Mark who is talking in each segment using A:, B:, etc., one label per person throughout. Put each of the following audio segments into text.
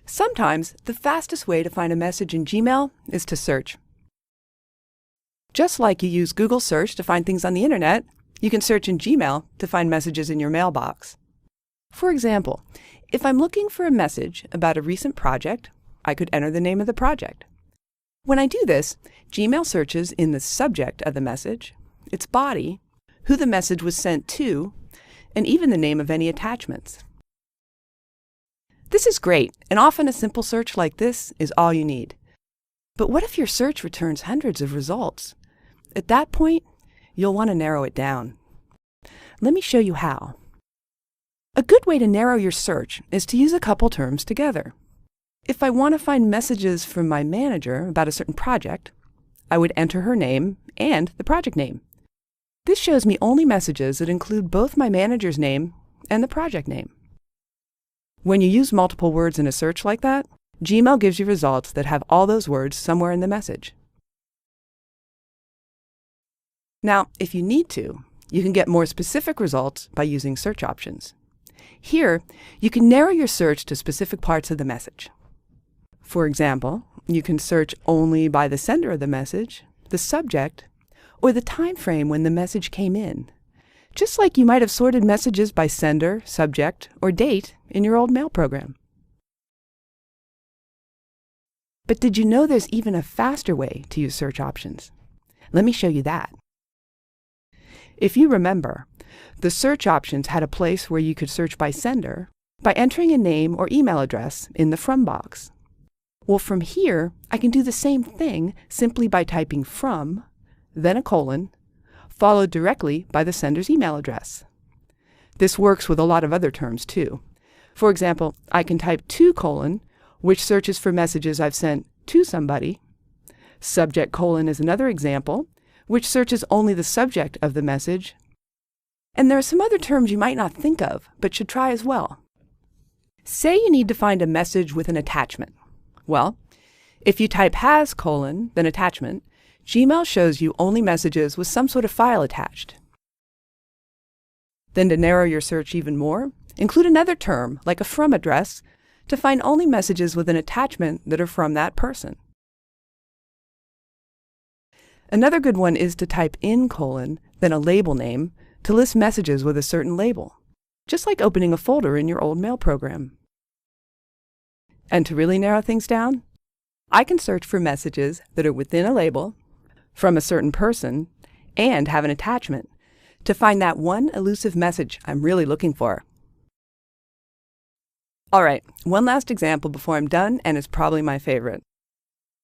A: Sometimes the fastest way to find a message in Gmail is to search. Just like you use Google search to find things on the internet, you can search in Gmail to find messages in your mailbox. For example, if I'm looking for a message about a recent project, I could enter the name of the project. When I do this, Gmail searches in the subject of the message, its body, who the message was sent to, and even the name of any attachments. This is great, and often a simple search like this is all you need. But what if your search returns hundreds of results? At that point, you'll want to narrow it down. Let me show you how. A good way to narrow your search is to use a couple terms together. If I want to find messages from my manager about a certain project, I would enter her name and the project name. This shows me only messages that include both my manager's name and the project name. When you use multiple words in a search like that, Gmail gives you results that have all those words somewhere in the message. Now, if you need to, you can get more specific results by using search options. Here, you can narrow your search to specific parts of the message. For example, you can search only by the sender of the message, the subject, or the time frame when the message came in, just like you might have sorted messages by sender, subject, or date in your old mail program. But did you know there's even a faster way to use search options? Let me show you that. If you remember, the search options had a place where you could search by sender by entering a name or email address in the From box. Well, from here, I can do the same thing simply by typing from, then a colon, followed directly by the sender's email address. This works with a lot of other terms too. For example, I can type to : which searches for messages I've sent to somebody. Subject : is another example, which searches only the subject of the message. And there are some other terms you might not think of, but should try as well. Say you need to find a message with an attachment. Well, if you type has : then attachment, Gmail shows you only messages with some sort of file attached. Then to narrow your search even more, include another term, like a from address, to find only messages with an attachment that are from that person. Another good one is to type in : then a label name, to list messages with a certain label, just like opening a folder in your old mail program. And to really narrow things down, I can search for messages that are within a label, from a certain person, and have an attachment, to find that one elusive message I'm really looking for. All right, one last example before I'm done, and it's probably my favorite.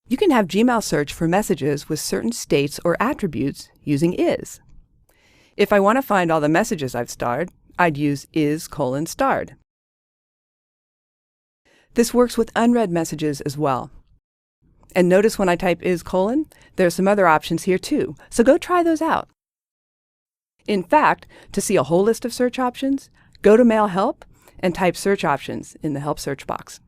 A: You can have Gmail search for messages with certain states or attributes using is. If I want to find all the messages I've starred, I'd use is : starred. This works with unread messages as well. And notice when I type is : there are some other options here too, so go try those out. In fact, to see a whole list of search options, go to Mail Help and type search options in the Help search box.